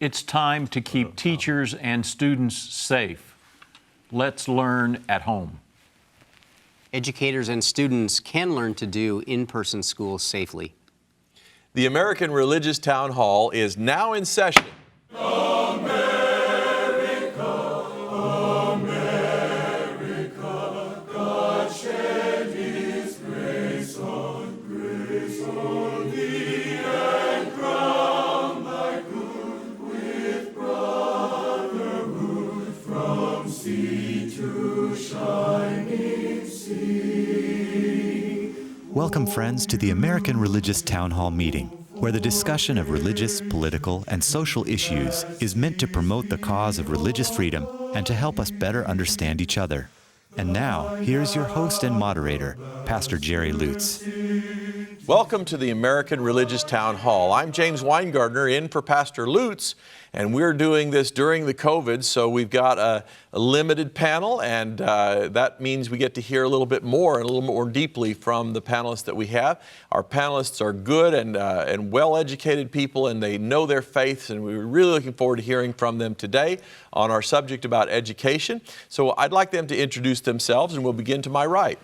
It's time to keep teachers and students safe. Let's learn at home. Educators and students can learn to do in-person school safely. The American Religious Town Hall is now in session. Welcome, friends, to the American Religious Town Hall meeting, where the discussion of religious, political, and social issues is meant to promote the cause of religious freedom and to help us better understand each other. And now, here's your host and moderator, Pastor Jerry Lutz. Welcome to the American Religious Town Hall. I'm James Weingartner, in for Pastor Lutz, and we're doing this during the COVID, so we've got a limited panel, and that means we get to hear a little bit more and a little more deeply from the panelists that we have. Our panelists are good and well-educated people, and they know their faiths, and we're really looking forward to hearing from them today on our subject about education. So I'd like them to introduce themselves, and we'll begin to my right.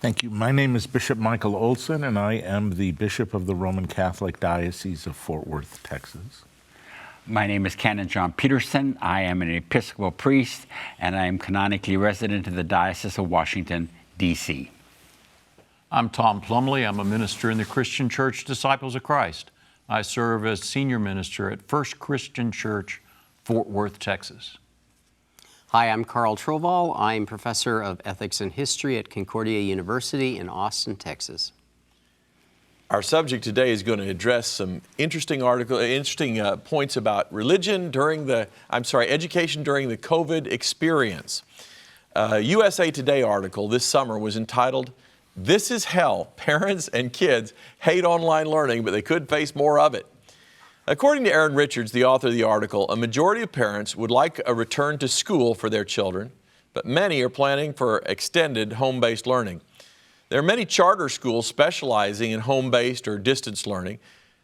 Thank you. My name is Bishop Michael Olson, and I am the Bishop of the Roman Catholic Diocese of Fort Worth, Texas. My name is Canon John Peterson. I am an Episcopal priest, and I am canonically resident of the Diocese of Washington, D.C. I'm Tom Plumbley. I'm a minister in the Christian Church Disciples of Christ. I serve as senior minister at First Christian Church, Fort Worth, Texas. Hi, I'm Carl TROVALL. I'm professor of ethics and history at Concordia University in Austin, Texas. Our subject today is going to address some interesting points about education during the COVID experience. A USA Today article this summer was entitled, "This is Hell. Parents and Kids Hate Online Learning, but they could face more of it." According to Aaron Richards, the author of the article, a majority of parents would like a return to school for their children, but many are planning for extended home-based learning. There are many charter schools specializing in home-based or distance learning.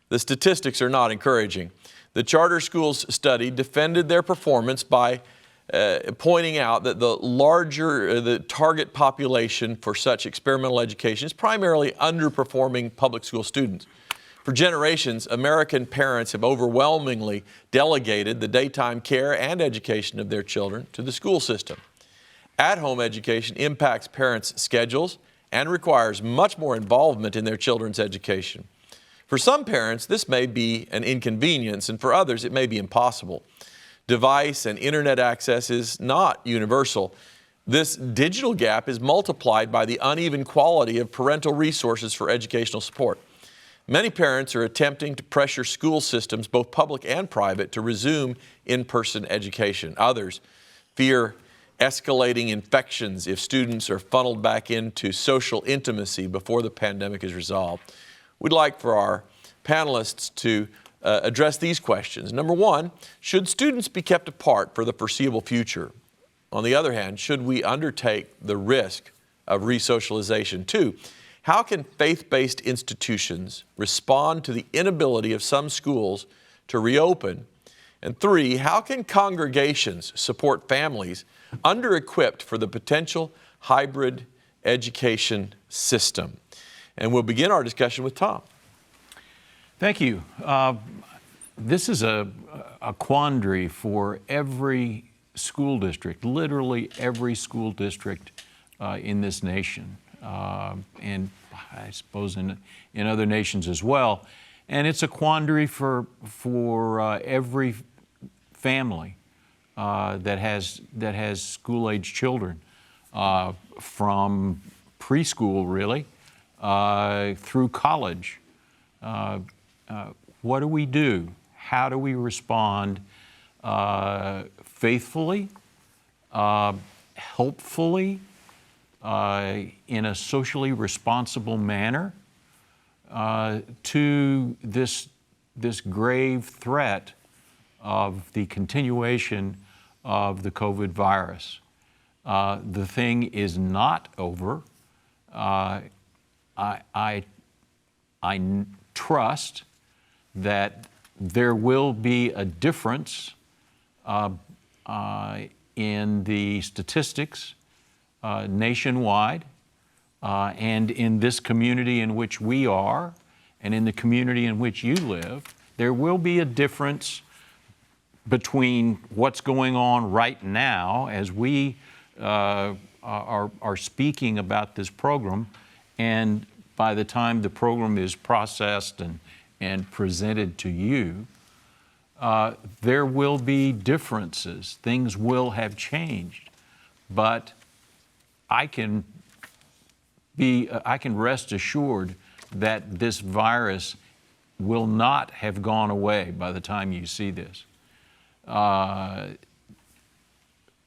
The statistics are not encouraging. The charter schools study defended their performance by pointing out that the target population for such experimental education is primarily underperforming public school students. For generations, American parents have overwhelmingly delegated the daytime care and education of their children to the school system. At-home education impacts parents' schedules and requires much more involvement in their children's education. For some parents, this may be an inconvenience, and for others, it may be impossible. Device and internet access is not universal. This digital gap is multiplied by the uneven quality of parental resources for educational support. Many parents are attempting to pressure school systems, both public and private, to resume in-person education. Others fear escalating infections if students are funneled back into social intimacy before the pandemic is resolved. We'd like for our panelists to address these questions. Number one, should students be kept apart for the foreseeable future? On the other hand, should we undertake the risk of resocialization? Two, how can faith-based institutions respond to the inability of some schools to reopen? And three, how can congregations support families under-equipped for the potential hybrid education system? And we'll begin our discussion with Tom. Thank you. This is a quandary for every school district, literally every school district in this nation. And I suppose in other nations as well. And it's a quandary for every family that has school-age children, from preschool really through college. What do we do? How do we respond faithfully, helpfully, in a socially responsible manner to this grave threat of the continuation of the COVID virus? The thing is not over. I trust that There will be a difference in the statistics nationwide and in this community in which we are and in the community in which you live. There will be a difference between what's going on right now as we are speaking about this program, and by the time the program is processed and presented to you, there will be differences. Things will have changed, but I can rest assured that this virus will not have gone away by the time you see this.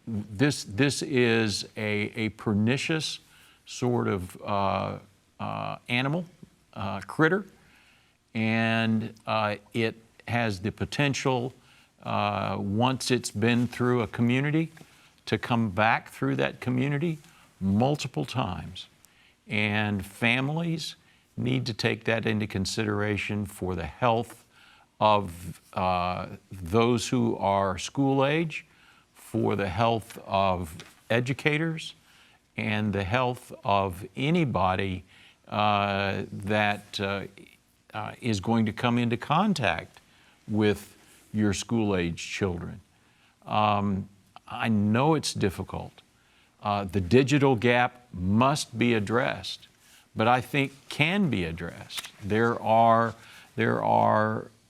This is a pernicious sort of animal, critter, and it has the potential, once it's been through a community, to come back through that community multiple times. And families need to take that into consideration for the health of those who are school age, for the health of educators, and the health of anybody that is going to come into contact with your school age children. I know it's difficult. The digital gap must be addressed, but I think can be addressed. There are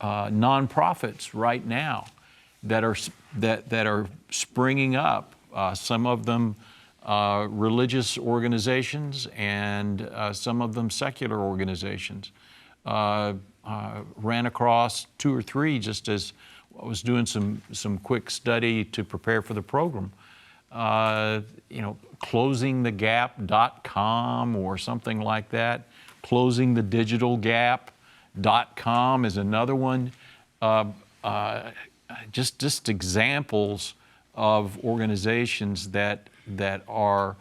nonprofits right now that are springing up. Some of them religious organizations, and some of them secular organizations. Ran across 2 or 3 just as I was doing some quick study to prepare for the program. closingthegap.com or something like that. closingthedigitalgap.com is another one. Just examples of organizations that are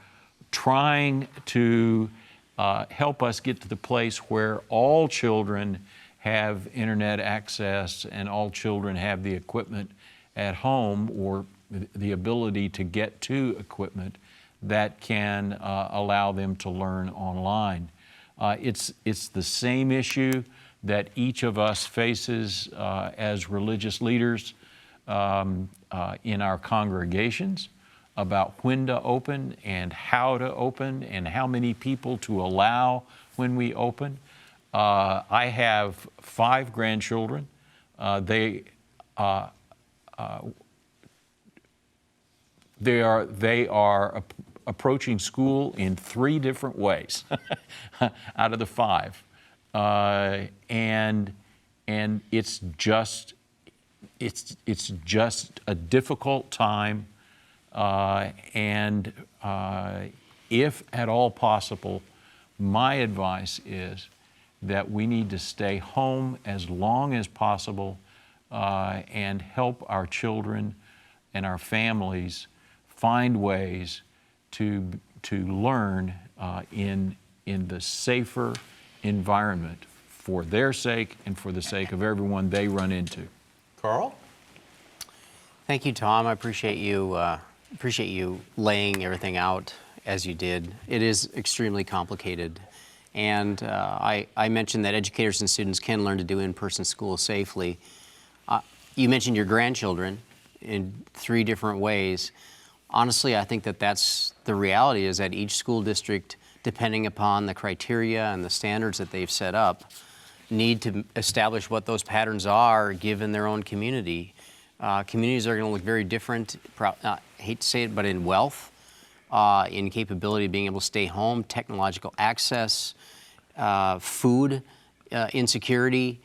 trying to help us get to the place where all children have internet access and all children have the equipment at home, or the ability to get to equipment that can allow them to learn online. It's the same issue that each of us faces as religious leaders in our congregations, about when to open and how to open and how many people to allow when we open. I have 5 grandchildren. They are approaching school in 3 different ways out of the 5, and it's just a difficult time, and if at all possible, my advice is that we need to stay home as long as possible and help our children and our families find ways to learn in the safer environment for their sake and for the sake of everyone they run into. Carl? Thank you, Tom. I appreciate you laying everything out as you did. It is extremely complicated. And I mentioned that educators and students can learn to do in-person school safely. You mentioned your grandchildren in 3 different ways. Honestly, I think that that's the reality, is that each school district, depending upon the criteria and the standards that they've set up, need to establish what those patterns are given their own community. Communities are going to look very different, I hate to say it, but in wealth, in capability of being able to stay home, technological access, food insecurity.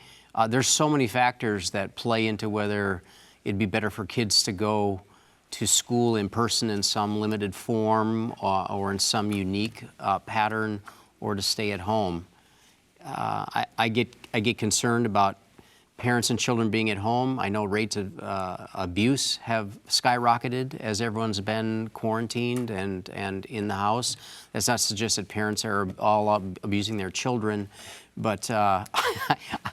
There's so many factors that play into whether it'd be better for kids to go to school in person in some limited form or in some unique pattern, or to stay at home. I get concerned about parents and children being at home. I know rates of abuse have skyrocketed as everyone's been quarantined and in the house. That's not to suggest that parents are all abusing their children, but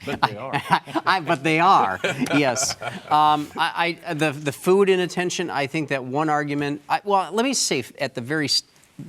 But they are. but they are, yes. The food inattention, I think that one argument, well, let me say at the very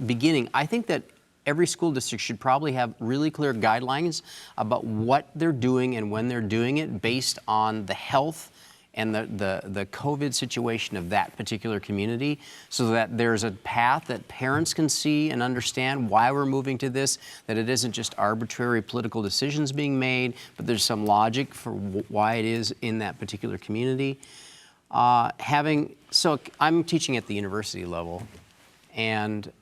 beginning, I think that every school district should probably have really clear guidelines about what they're doing and when they're doing it based on the health and the COVID situation of that particular community, so that there's a path that parents can see and understand why we're moving to this, that it isn't just arbitrary political decisions being made, but there's some logic for why it is in that particular community. So I'm teaching at the university level, and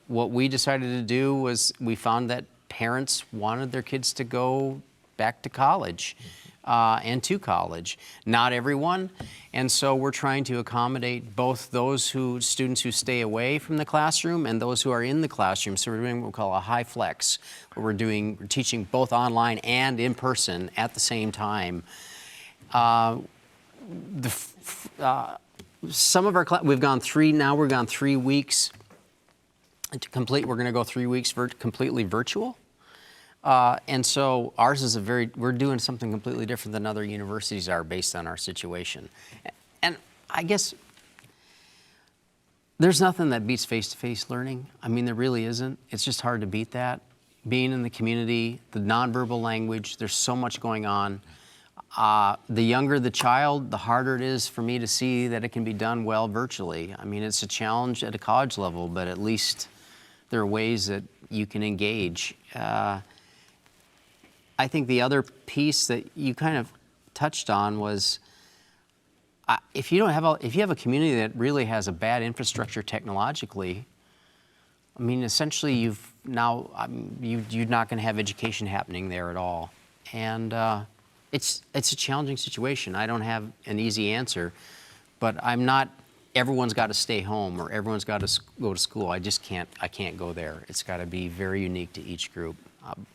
what we decided to do was we found that parents wanted their kids to go back to college. And to college. Not everyone, and so we're trying to accommodate both those students who stay away from the classroom and those who are in the classroom. So we're doing what we call a high flex, where we're teaching both online and in person at the same time. Some of our we've gone 3 weeks to complete. We're going to go 3 weeks completely virtual. And so ours is we're doing something completely different than other universities are based on our situation. And I guess there's nothing that beats face-to-face learning. I mean, there really isn't. It's just hard to beat that. Being in the community, the nonverbal language, there's so much going on. The younger the child, the harder it is for me to see that it can be done well virtually. I mean, it's a challenge at a college level, but at least there are ways that you can engage. I think the other piece that you kind of touched on was if you have a community that really has a bad infrastructure technologically, I mean, essentially you're not going to have education happening there at all, and it's a challenging situation. I don't have an easy answer, but everyone's got to stay home or everyone's got to go to school. I can't go there. It's got to be very unique to each group.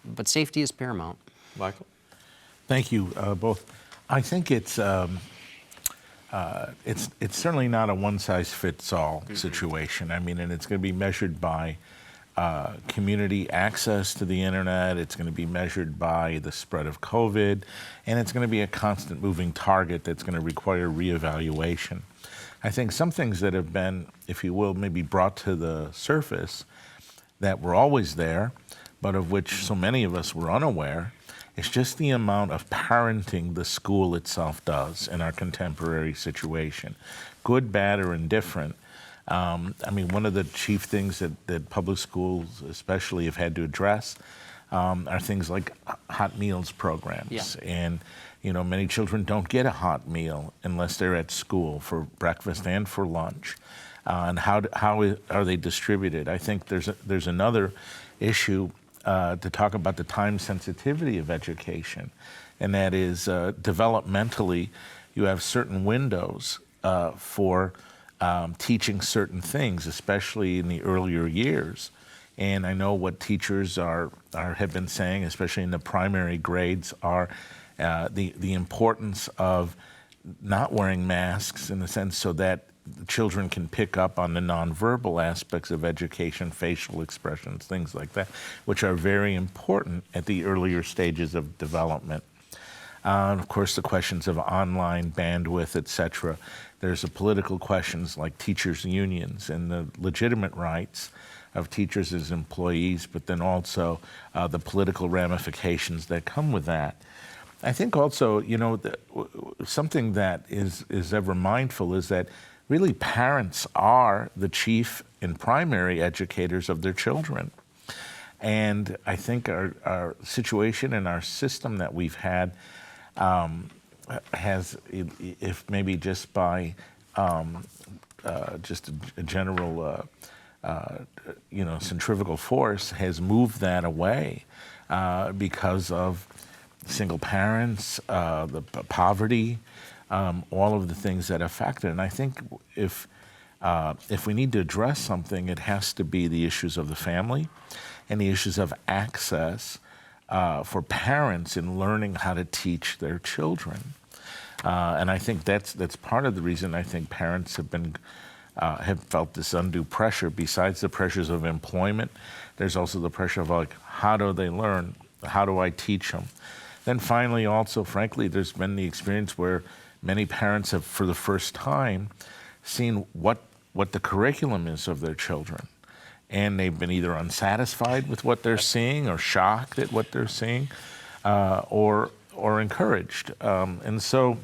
But safety is paramount. Michael? Thank you both. I think it's certainly not a one-size-fits-all situation. I mean, and it's going to be measured by community access to the internet. It's going to be measured by the spread of COVID, and it's going to be a constant moving target that's going to require reevaluation. I think some things that have been, if you will, maybe brought to the surface that were always there, but of which so many of us were unaware, it's just the amount of parenting the school itself does in our contemporary situation, good, bad, or indifferent. I mean, one of the chief things that public schools especially have had to address are things like hot meals programs. Yeah. And, many children don't get a hot meal unless they're at school for breakfast and for lunch. And how are they distributed? I think there's another issue to talk about the time sensitivity of education, and that is developmentally, you have certain windows for teaching certain things, especially in the earlier years. And I know what teachers have been saying, especially in the primary grades, are the importance of not wearing masks in the sense so that children can pick up on the nonverbal aspects of education, facial expressions, things like that, which are very important at the earlier stages of development. And of course, the questions of online bandwidth, et cetera. There's the political questions like teachers' unions and the legitimate rights of teachers as employees, but then also the political ramifications that come with that. I think also, something that is ever mindful is that really, parents are the chief and primary educators of their children. And I think our situation and our system that we've had has, if maybe just by just a general, centrifugal force, has moved that away because of single parents, the poverty, all of the things that affect it. And I think if we need to address something, it has to be the issues of the family and the issues of access for parents in learning how to teach their children. And I think that's part of the reason I think parents have felt this undue pressure. Besides the pressures of employment, there's also the pressure of how do they learn how do I teach them? Then finally, also, frankly, there's been the experience where many parents have, for the first time, seen what the curriculum is of their children. And they've been either unsatisfied with what they're seeing or shocked at what they're seeing or encouraged. And so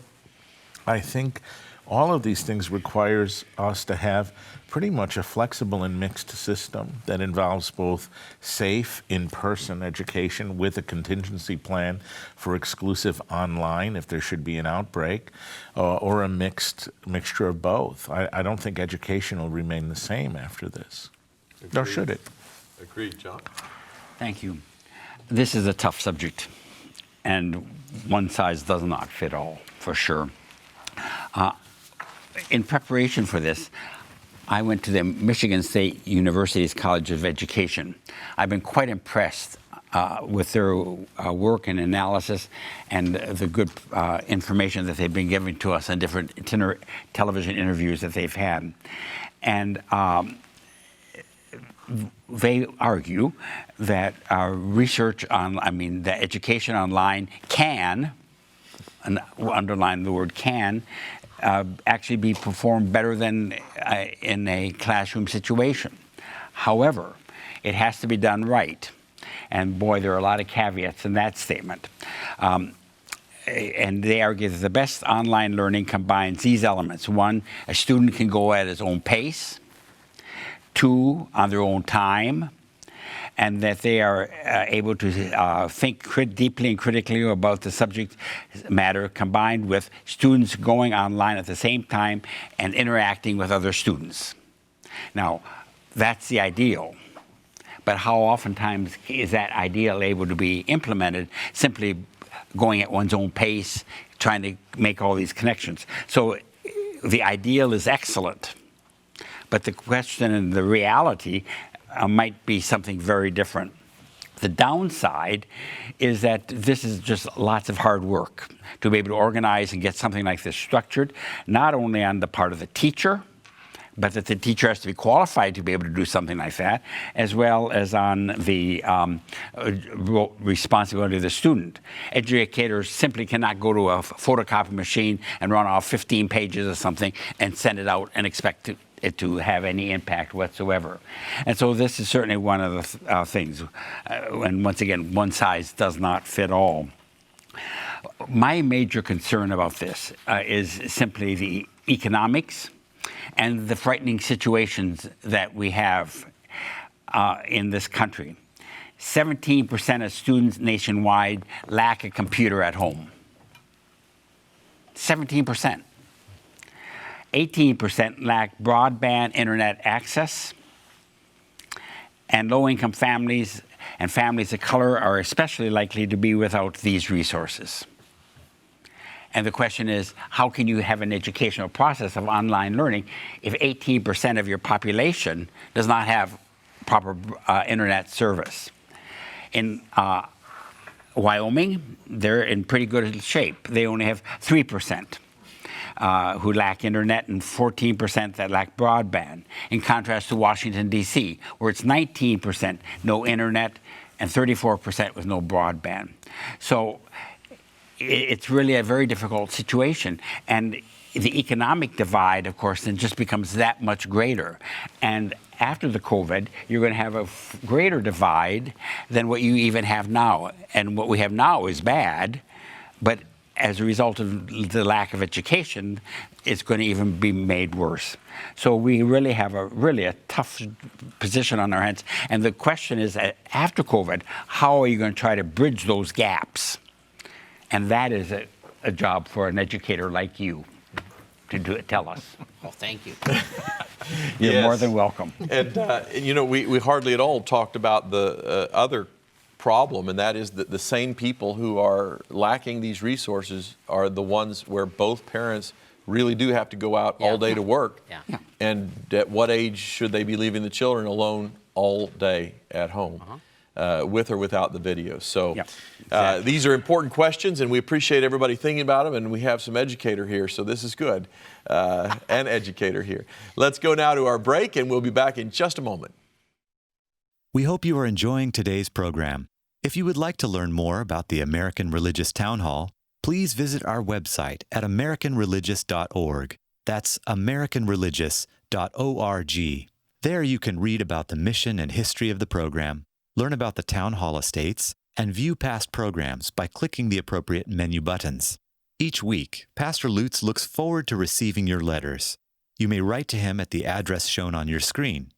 I think all of these things requires us to have pretty much a flexible and mixed system that involves both safe in-person education with a contingency plan for exclusive online if there should be an outbreak, or a mixture of both. I don't think education will remain the same after this. Agreed. Nor should it. Agreed, John. Thank you. This is a tough subject, and one size does not fit all, for sure. In preparation for this, I went to the Michigan State University's College of Education. I've been quite impressed with their work and analysis and the good information that they've been giving to us on different television interviews that they've had. And they argue that research on, that education online can, and underline the word can, actually be performed better than in a classroom situation. However, it has to be done right. And boy, there are a lot of caveats in that statement. And they argue that the best online learning combines these elements. One, a student can go at his own pace. Two, on their own time. And that they are able to think deeply and critically about the subject matter, combined with students going online at the same time and interacting with other students. Now, that's the ideal. But how oftentimes is that ideal able to be implemented simply going at one's own pace, trying to make all these connections? So the ideal is excellent. But the question and the reality might be something very different. The downside is that this is just lots of hard work to be able to organize and get something like this structured, not only on the part of the teacher, but that the teacher has to be qualified to be able to do something like that, as well as on the responsibility of the student. Educators simply cannot go to a photocopy machine and run off 15 pages of something and send it out and expect it to have any impact whatsoever. And so this is certainly one of the things. And once again, one size does not fit all. My major concern about this is simply the economics and the frightening situations that we have in this country. 17% of students nationwide lack a computer at home. 17%. 18% lack broadband internet access. And low-income families and families of color are especially likely to be without these resources. And the question is, how can you have an educational process of online learning if 18% of your population does not have proper internet service? In Wyoming, they're in pretty good shape. They only have 3% who lack internet and 14% that lack broadband, in contrast to Washington, D.C., where it's 19% no internet and 34% with no broadband. So it's really a very difficult situation. And the economic divide, of course, then just becomes that much greater. And after the COVID, you're going to have a greater divide than what you even have now. And what we have now is bad, but as a result of the lack of education, it's going to even be made worse. So we really have a tough position on our hands. And the question is, after COVID, how are you going to try to bridge those gaps? And that is a job for an educator like you to tell us. Well, thank you. You're Yes. more than welcome. And, we hardly at all talked about the other problem, and that is that the same people who are lacking these resources are the ones where both parents really do have to go out all day to work. Yeah. And at what age should they be leaving the children alone all day at home? With or without the video. So Yep, exactly. these are important questions, and we appreciate everybody thinking about them, and we have some educator here, so this is good. An educator here. Let's go now to our break, and we'll be back in just a moment. We hope you are enjoying today's program. If you would like to learn more about the American Religious Town Hall, please visit our website at americanreligious.org. That's americanreligious.org. There you can read about the mission and history of the program, learn about the Town Hall estates, and view past programs by clicking the appropriate menu buttons. Each week, Pastor Lutz looks forward to receiving your letters. You may write to him at the address shown on your screen.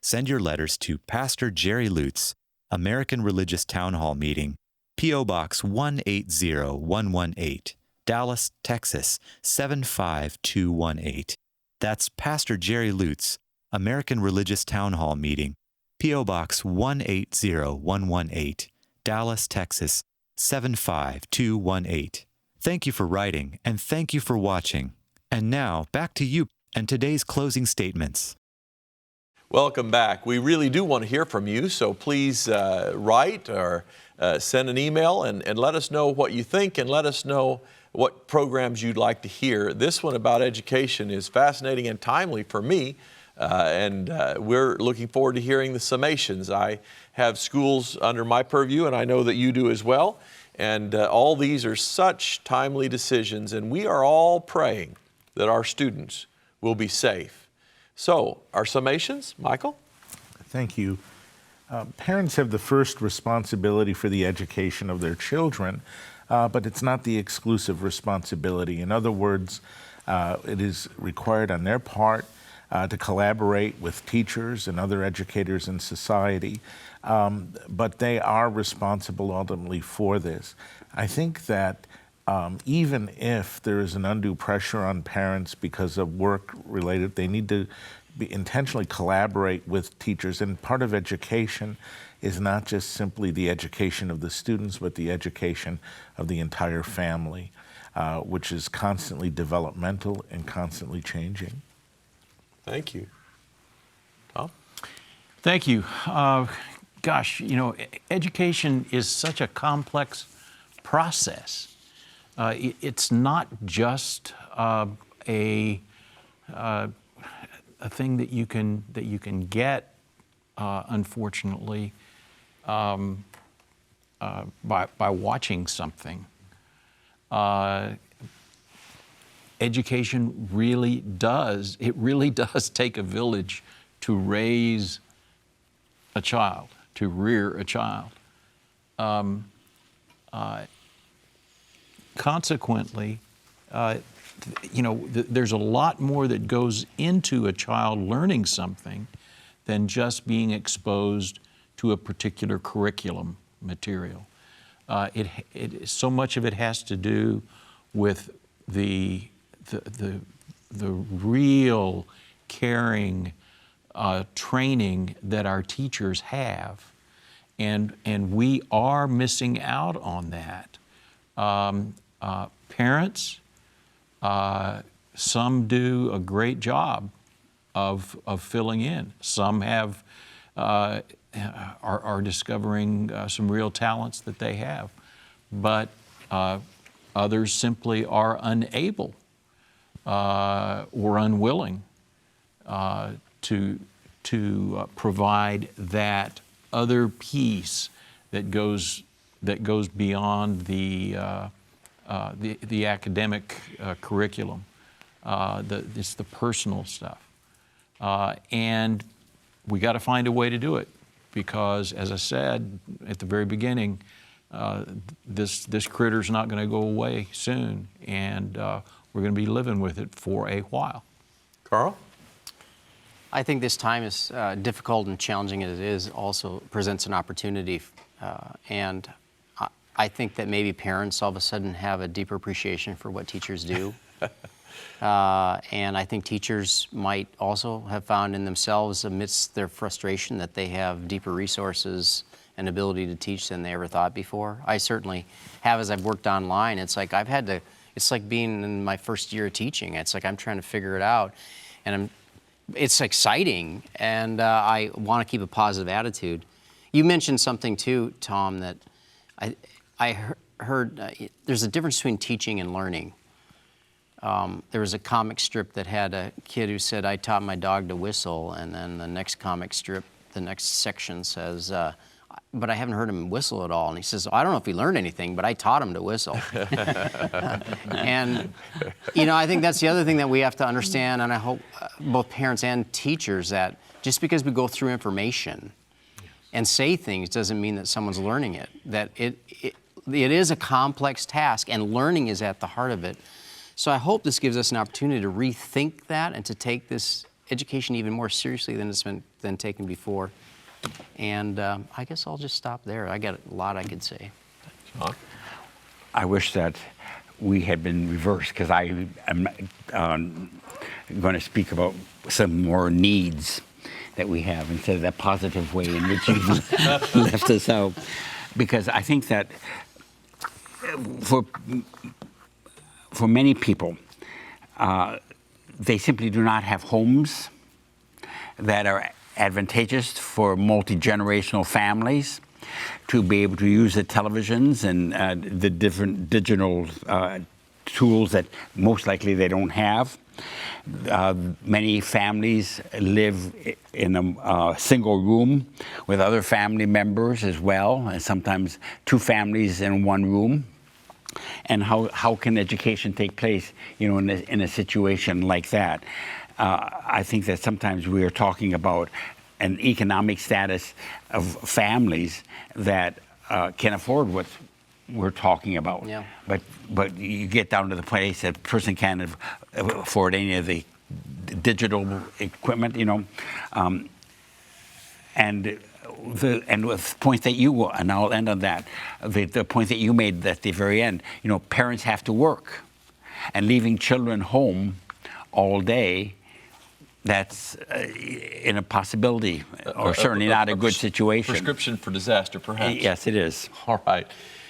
Send your letters to Pastor Jerry Lutz, American Religious Town Hall Meeting, P.O. Box 180118, Dallas, Texas 75218. That's Pastor Jerry Lutz, American Religious Town Hall Meeting, P.O. Box 180118, Dallas, Texas 75218. Thank you for writing, and thank you for watching. And now, back to you and today's closing statements. Welcome back. We really do want to hear from you, so please write or send an email and let us know what you think, and let us know what programs you'd like to hear. This one about education is fascinating and timely for me, and we're looking forward to hearing the summations. I have schools under my purview, and I know that you do as well, and all these are such timely decisions, and we are all praying that our students will be safe. So, our summations, Michael? Thank you. Parents have the first responsibility for the education of their children, but it's not the exclusive responsibility. In other words, it is required on their part to collaborate with teachers and other educators in society, but they are responsible ultimately for this. I think that even if there is an undue pressure on parents because of work-related, they need to intentionally collaborate with teachers. And part of education is not just simply the education of the students, but the education of the entire family, which is constantly developmental and constantly changing. Thank you. Tom? Thank you. Gosh, you know, education is such a complex process. It's not just a thing that you can get, unfortunately, by watching something. Education really does take a village to raise a child, to rear a child. Consequently, you know, there's a lot more that goes into a child learning something than just being exposed to a particular curriculum material. So much of it has to do with the real caring training that our teachers have, and we are missing out on that. Parents, some do a great job of filling in. Some have are discovering some real talents that they have, but others simply are unable or unwilling to provide that other piece that goes beyond the academic curriculum. It's the personal stuff, and we got to find a way to do it, because, as I said at the very beginning, this critter's not going to go away soon, and we're going to be living with it for a while. Carl? I think this time, is difficult and challenging as it is, also presents an opportunity, and I think that maybe parents all of a sudden have a deeper appreciation for what teachers do. And I think teachers might also have found in themselves, amidst their frustration, that they have deeper resources and ability to teach than they ever thought before. I certainly have, as I've worked online. It's like it's like being in my first year of teaching. It's like I'm trying to figure it out, and it's exciting, and I want to keep a positive attitude. You mentioned something too, Tom, that I heard there's a difference between teaching and learning. There was a comic strip that had a kid who said, "I taught my dog to whistle," and then the next comic strip, the next section says, but I haven't heard him whistle at all. And he says, I don't know if he learned anything, but I taught him to whistle. And, I think that's the other thing that we have to understand, and I hope both parents and teachers, that just because we go through information and say things doesn't mean that someone's learning it. That it is a complex task, and learning is at the heart of it. So I hope this gives us an opportunity to rethink that and to take this education even more seriously than it's been taken before. And I guess I'll just stop there. I got a lot I could say. John? I wish that we had been reversed, because I am going to speak about some more needs that we have instead of that positive way in which you left us out. Because I think that for many people, they simply do not have homes that are advantageous for multi-generational families to be able to use the televisions and the different digital tools that most likely they don't have. Many families live in a single room with other family members as well, and sometimes two families in one room. And how can education take place, in a situation like that? I think that sometimes we are talking about an economic status of families that can afford what we're talking about. Yeah. But you get down to the place that a person can't afford any of the digital equipment, and the point that and I'll end on that, the point that you made at the very end, parents have to work, and leaving children home all day, that's in a possibility, or certainly not a good situation. Prescription for disaster, perhaps. Yes, it is. All right.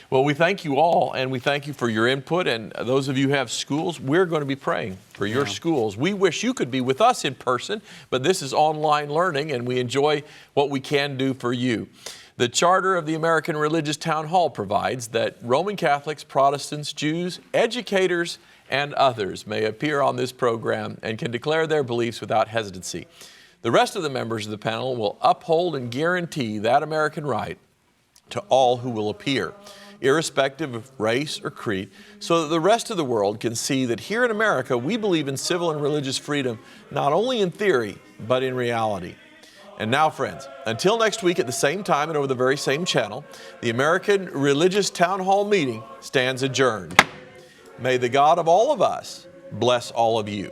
Well, we thank you all, and we thank you for your input. And those of you who have schools, we're going to be praying for your schools. We wish you could be with us in person, but this is online learning, and we enjoy what we can do for you. The charter of the American Religious Town Hall provides that Roman Catholics, Protestants, Jews, educators, and others may appear on this program and can declare their beliefs without hesitancy. The rest of the members of the panel will uphold and guarantee that American right to all who will appear, irrespective of race or creed, so that the rest of the world can see that here in America we believe in civil and religious freedom, not only in theory, but in reality. And now, friends, until next week at the same time and over the very same channel, the American Religious Town Hall meeting stands adjourned. May the God of all of us bless all of you.